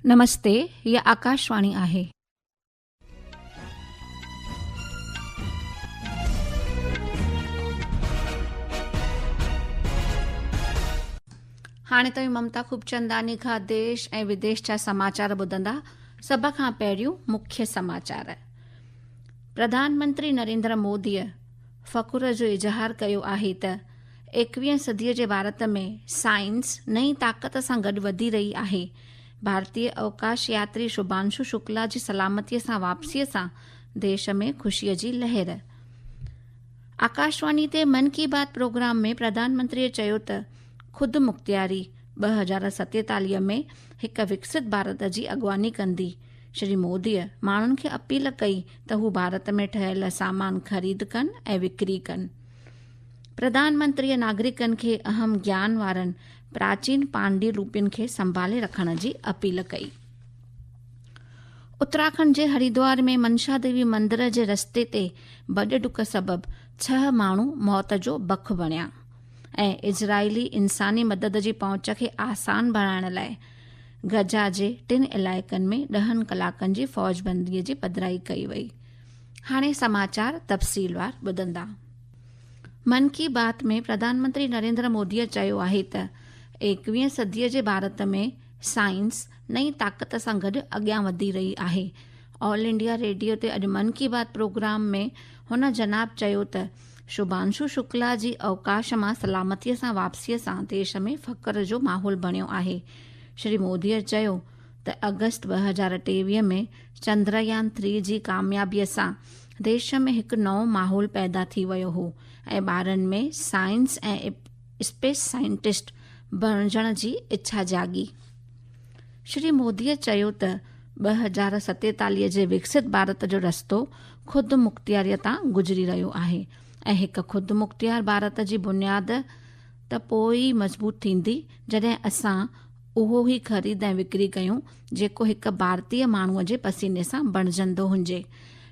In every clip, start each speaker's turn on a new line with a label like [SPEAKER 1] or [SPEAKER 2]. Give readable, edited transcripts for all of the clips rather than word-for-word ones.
[SPEAKER 1] नमस्ते, ये आकाशवाणी आहे। हाणे तव्हां ममता खूबचंदानी खां देश ऐं विदेश जा समाचार ॿुधंदा। सभ खां पहिरियों मुख्य समाचार। प्रधानमंत्री नरेंद्र मोदीअ फ़ख़ुर जो इज़हार कयो आहे त 21वीं सदीअ जे भारत में साइंस नई ताक़त सां गॾु वधी रही आहे। भारतीय अवकाश यात्री शुभांशु शुक्ला जी सलामतीअ सां वापसीअ सां देश में ख़ुशीअ जी लहर। आकाशवाणी ते मन की बात प्रोग्राम में प्रधानमंत्रीअ चयो त ख़ुदि मुख़्तियारी 2047 में हिकु विकसित भारत जी अॻवानी कंदी। श्री मोदीअ माण्हुनि खे अपील कई त हू भारत में ठहियल सामान ख़रीद कनि ऐं विकिरी कनि। प्रधानमंत्रीअ नागरिकनि खे अहम ज्ञान वारनि प्राचीन पांडुलिपियुनि खे संभाले रखण जी अपील कई। उत्तराखंड जे हरिद्वार में मनशा देवी मंदिर जे रस्ते ते भॼ डुक सबबि 6 माण्हू मौत जो भखु बणिया ऐं इज़राइली इंसानी मदद जी पहुच खे आसान बणाइण लाइ गजा जे 3 इलाइक़नि में 10 कलाकनि जी फ़ौजबंदीअ जी पधिराई कई वई। हाणे समाचार तफ़सीलवार ॿुधंदा। मन की बात में प्रधानमंत्री नरेंद्र मोदीअ चयो आहे त 21वीं सदीअ जे भारत में साइंस नई ताक़त सां गॾु अॻियां वधी रही आहे। ऑल इंडिया रेडियो ते अॼु मन की बात प्रोग्राम में हुन जनाब चयो त शुभांशु शुक्ला जी अवकाश मां सलामतीअ सां वापसीअ सां देश में फ़ख़्र जो माहौल बणियो आहे। श्री मोदीअ चयो त अगस्त 2023 में चंद्रयान 3 जी कामयाबीअ सां देश में हिकु नओं माहौल पैदा थी वियो हो ऐं ॿारनि में साइंस ऐं स्पेस साइंटिस्ट बणजण जी इच्छा जागी। श्री मोदीअ चयो त 2047 जे विकसित भारत जो रस्तो ख़ुदि मुख़्तियारीअ तां गुज़री रहियो आहे ऐं हिकु ख़ुदि मुख़्तियार भारत जी बुनियाद त पोइ ई मज़बूत थींदी जॾहिं असां उहो ई ख़रीद ऐं विकिरी कयूं जेको हिकु भारतीय माण्हूअ जे पसीने सां बणजंदो हुजे।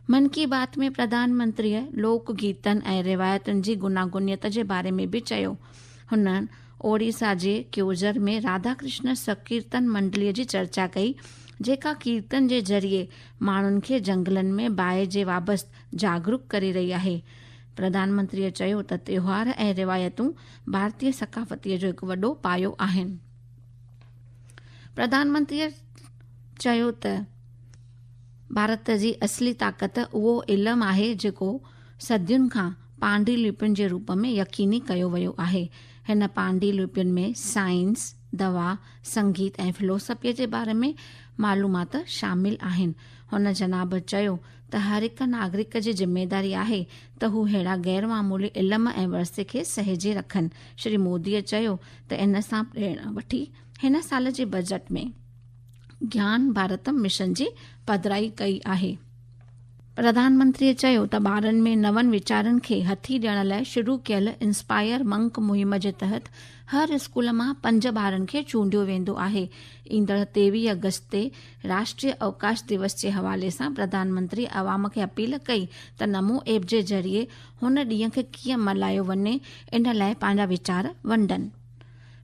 [SPEAKER 1] मन की बात में प्रधानमंत्रीअ लोक गीतनि ऐं रिवायतुनि जी गुनागुनियत जे बारे में बि चयो। हुननि ओडिशा जे क्योझर में राधा कृष्ण संकीर्तन मंडलीअ जी चर्चा कई जेका कीर्तन जे ज़रिए माण्हुनि खे जंगलनि में बाहि जे बाबति जागरूक करे रही आहे। प्रधानमंत्रीअ चयो त त्योहार ऐं रिवायतूं भारतीय सक़ाफ़तीअ जो हिकु वॾो पायो आहिनि। प्रधानमंत्रीअ चयो त भारत जी असली ताक़त उहो इल्मु आहे जेको सदियुनि खां पांडुलिपियुनि जे रूप में यकीनी कयो वियो आहे। हिन पांडुलिपियुनि में साइंस, दवा, संगीत ऐं फिलोसफीअ जे बारे में मालूमात शामिल आहिनि। हुन जनाब चयो त हर हिकु नागरिक जी ज़िमेदारी आहे त हू अहिड़ा गैर मामूली इल्म ऐं वरसे खे सहेजे रखनि। श्री मोदीअ चयो त इन सां प्रेरणा वठी हिन साल जे बजट में ज्ञान भारतम मिशन जी पधिराई कई आहे। प्रधानमंत्रीअ चयो त ॿारनि में नवनि वीचारनि खे हथी ॾियण लाइ शुरू कयल इंस्पायर मंक मुहिम जे तहत हर स्कूल मां 5 ॿारनि खे चूंडियो वेंदो आहे। ईंदड़ 23 अगस्त ते राष्ट्रीय अवकाश दिवस जे हवाले सां प्रधानमंत्री अवाम खे अपील कई त नमो ऐप जे ज़रिए हुन ॾींहं खे कीअं मल्हायो वञे इन लाइ पंहिंजा वीचार वंडनि।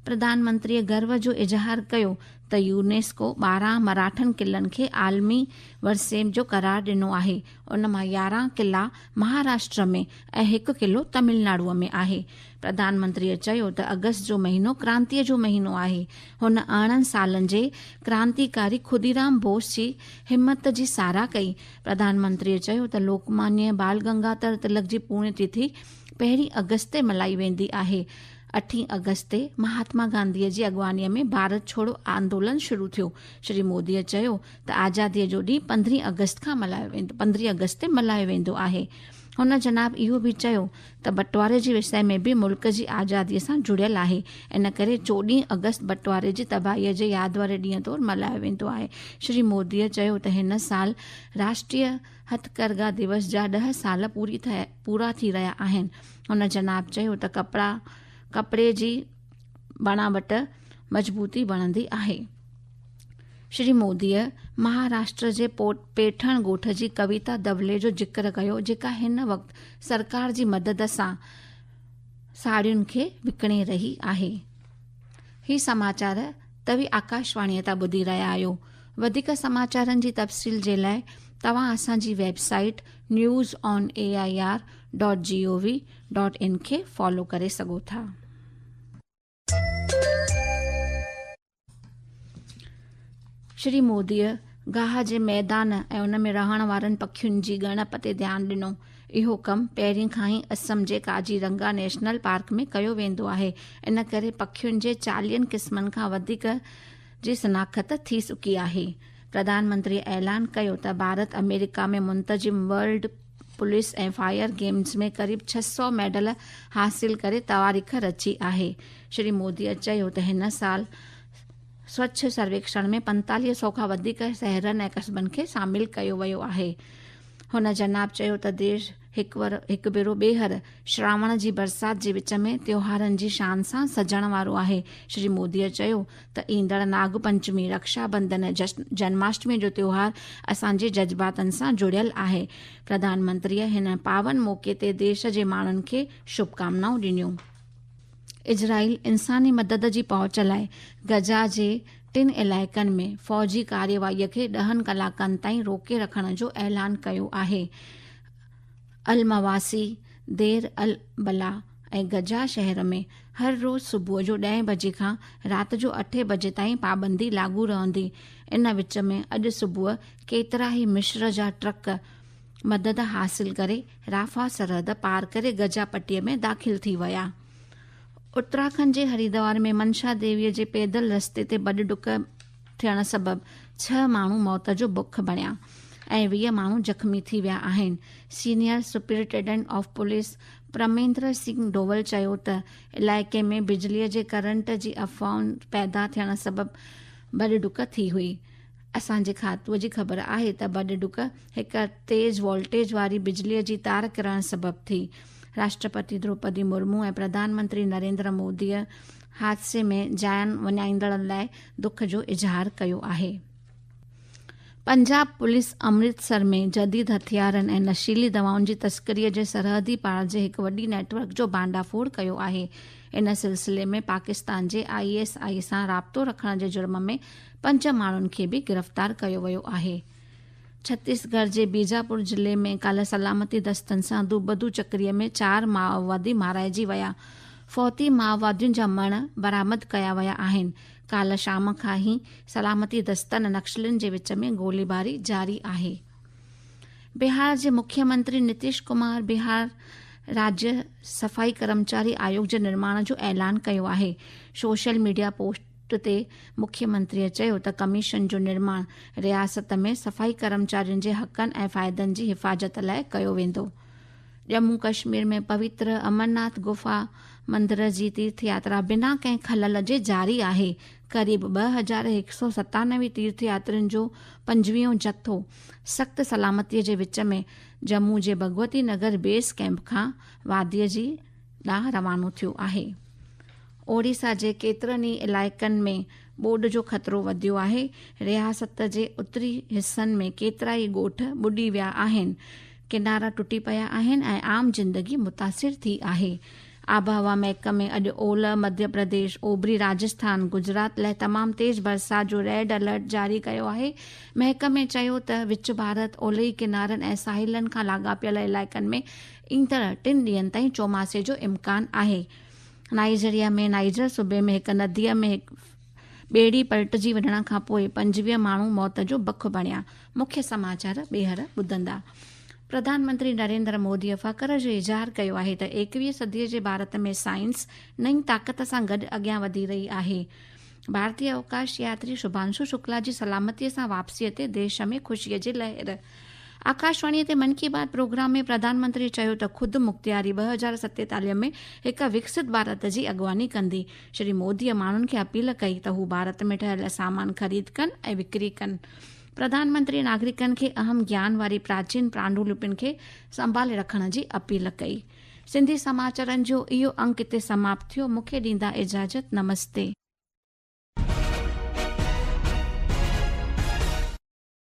[SPEAKER 1] प्रधानमंत्रीअ गर्व जो इज़हार कयो त यूनेस्को 12 मराठनि क़िलनि खे आलमी वरसे जो करार ॾिनो आहे। उन मां 11 क़िला महाराष्ट्र में ऐं 1 क़िलो तमिलनाडुअ में आहे। प्रधानमंत्रीअ चयो त अगस्त जो महीनो क्रांतीअ जो महीनो आहे। हुन 18 सालनि जे क्रांतिकारी खुदीराम बोस जी हिम्मत जी साराह कई। प्रधानमंत्रीअ चयो त लोकमान्य बाल गंगाधर तिलक जी पुण्यतिथि 1 अगस्त ते मल्हाई वेंदी आहे। 8 अगस्त ते महात्मा गांधीअ जी अॻवानीअ में भारत छोड़ो आंदोलन शुरू थियो। श्री मोदीअ चयो त आज़ादीअ जो ॾींहुं 15 अगस्त ते मल्हायो वेंदो आहे। हुन जनाब इहो बि चयो त बंटवारे जे विषय में बि मुल्क जी आज़ादीअ सां जुड़ियल आहे। इन करे 14 अगस्त बंटवारे जी तबाहीअ जे यादि वारे ॾींहं तौरु मल्हायो वेंदो आहे। श्री मोदीअ चयो त हिन साल राष्ट्रीय हथकरघा दिवस जा 10 साल पूरा थी रहिया आहिनि। हुन जनाब चयो त कपिड़े जी बनावट मज़बूती बणंदी आहे। श्री मोदीअ महाराष्ट्र जे पेठण ॻोठ जी कविता दवले जो ज़िक्र कयो जेका हिन वक़्तु सरकार जी मदद सां साड़ियुनि खे विकिणे रही आहे। ही समाचार तव्हीं आकाशवाणीअ तां ॿुधी रहिया आहियो। वधीक समाचारनि जी तफ़सील जे लाइ तव्हां असांजी वेबसाइट newsonair.gov.in खे फॉलो करे सघो था। श्री मोदीअ गाह जे मैदान ऐं उन में रहण वारनि पखियुनि जी ॻणप ते ध्यानु ॾिनो। इहो कमु पहिरीं खां ई असम जे काजीरंगा नेशनल पार्क में कयो वेंदो आहे। इन करे पखियुनि जे 40 क़िस्मनि खां वधीक जी शिनाख़त थी चुकी आहे। प्रधानमंत्रीअ ऐलान कयो त भारत अमेरिका में मुंतज़िम वर्ल्ड पुलिस ऐं फायर गेम्स में क़रीब 600 मेडल हासिल करे तवारीख़ रची आहे। श्री मोदीअ चयो त हिन साल स्वच्छ सर्वेक्षण में 4500 खां वधीक शहरनि ऐं कस्बनि खे शामिल कयो वियो आहे। हुन जनाब चयो त देश हिकु भेरो ॿीहर श्रावण जी बरसाति जे विच में त्योहारनि जी शान सां सजण वारो आहे। श्री मोदीअ चयो त ईंदड़ नाग पंचमी, रक्षाबंधन, जन्माष्टमी जो त्योहार असांजे जज़्बातनि सां जुड़ियल आहे। प्रधानमंत्रीअ हिन पावन मौक़े ते देश जे माण्हुनि खे शुभकामनाऊं ॾिनियूं। इजराइल इंसानी मदद जी पहुच लाइ गजा जे 3 इलाइक़नि में फ़ौजी कार्यवाहीअ खे 10 कलाकनि ताईं रोके रखण जो ऐलान कयो आहे। अल मवासी, देर अल बला ऐं गजा शहर में हर रोज़ सुबुह जो 10 बजे खां राति जो 8 बजे ताईं पाबंदी लागू रहंदी। इन विच में अॼु सुबुह केतिरा ई मिस्र जा ट्रक मदद हासिल करे राफा सरहद पार करे गजा पट्टीअ में दाख़िल थी विया। उत्तराखंड जे हरिद्वार में मनशा देवीअ जे पैदल रस्ते ते बॾ डुक थियण सबबि 6 माण्हू मौत जो भुख बणिया ऐं 20 माण्हू जख़्मी थी विया आहिनि। Senior superintendent of police Pramendra Singh Doval चयो त इलाइक़े में बिजलीअ जे करंट जी अफ़वाहुनि पैदा थियण सबबि बॾ डुक थी हुई। असांजे खातूअ जी ख़बर आहे त बॾ डुक हिकु तेज़ वोल्टेज वारी बिजलीअ जी तार किरण सबबि थी। राष्ट्रपति द्रौपदी मुर्मू ऐं प्रधानमंत्री नरेंद्र मोदीअ हादसे में जान विञाईंदड़नि लाइ दुख जो इज़हार कयो आहे। पंजाब पुलिस अमृतसर में जदीद हथियारनि ऐं नशीली दवाउनि जी तस्करीअ जे सरहदी पार जे हिकु वॾी नेटवर्क जो भांडाफोड़ कयो आहे। इन सिलसिले में पाकिस्तान जे ISI सां राब्तो रखण जे जुर्म में 5 माण्हुनि खे बि गिरफ़्तार कयो वियो आहे। छत्तीसगढ़ जे बीजापुर जिले में काल्ह सलामती दस्तनि सां दूबदू चक्रीअ में 4 माओवादी माराइजी विया। फौती माओवादियुनि जा मण बरामद कया विया आहिनि। काल्ह शाम खां ई सलामती दस्तनि नक्सलियुनि जे विच में गोलीबारी जारी आहे। बिहार जे मुख्यमंत्री नीतीश कुमार बिहार राज्य सफ़ाई कर्मचारी आयोग जे निर्माण जो ऐलान कयो आहे। सोशल मीडिया पोस्ट ते मुख्यमंत्रीअ चयो त कमीशन जो निर्माण रियासत में सफ़ाई कर्मचारियुनि जे हक़नि ऐं फ़ाइदनि जी हिफ़ाज़त लाइ कयो वेंदो। जम्मू कश्मीर में पवित्र अमरनाथ गुफ़ा मंदिर जी तीर्थ यात्रा बिना कंहिं खलल जे जारी आहे। क़रीब 2197 तीर्थयात्रियुनि जो 25 जथो सख़्त सलामतीअ जे विच में जम्मू जे भगवती नगर बेस कैंप खां वादीअ जी ॾांहुं रवानो थियो आहे। ओडिशा जे केतिरनि ई इलाइक़नि में ॿोॾि जो ख़तरो वधियो आहे। रियासत जे उत्तरी हिसनि में केतिरा ई ॻोठ ॿुॾी विया आहिनि, किनारा टुटी पिया आहिनि ऐं आम जिंदगी मुतासिर थी आहे। आबहवा महकमे अॼु ओलह मध्य प्रदेश, ओभरी राजस्थान, गुजरात लाइ तमामु तेज़ बरसाति जो रेड अलर्ट जारी कयो आहे। महकमे चयो त विच भारत, ओलही किनारनि ऐं साहिलनि खां लाॻापियल इलाइक़नि में ईंदड़ 3 ॾींहंनि ताईं चौमासे जो इम्कान आहे। नाइजीरिया में नाइजर सूबे में हिकु नदीअ में ॿेड़ी पलटिजी वञण खां पोइ 25 माण्हू मौत जो भख बणिया। मुख्य समाचार ॿीहर ॿुधंदा। प्रधानमंत्री नरेंद्र मोदीअ फ़ख़्र जो इज़हार कयो आहे त 21वीं सदीअ जे भारत में साइंस नई ताक़त सां गॾु अॻियां वधी रही आहे। भारतीय अवकाश यात्री शुभांशु शुक्ला जी सलामतीअ सां वापसीअ ते देश में ख़ुशीअ जी लहर। आकाशवाणीअ ते मन की बात प्रोग्राम में प्रधानमंत्री चयो त ख़ुदि मुख़्तियारी 2047 में हिकु विकसित भारत जी अॻुवानी कंदी। श्री मोदीअ माण्हुनि खे अपील कई त हू भारत में ठहियल सामान ख़रीद कनि ऐं विकिरी कनि। प्रधानमंत्री नागरिकनि खे अहम ज्ञान वारी प्राचीन पांडुलिपियुनि खे संभाले रखण जी अपील कई। सिंधी समाचारनि जो इहो अंक हिते समाप्त थियो। मूंखे ॾींदा इजाज़त। नमस्ते।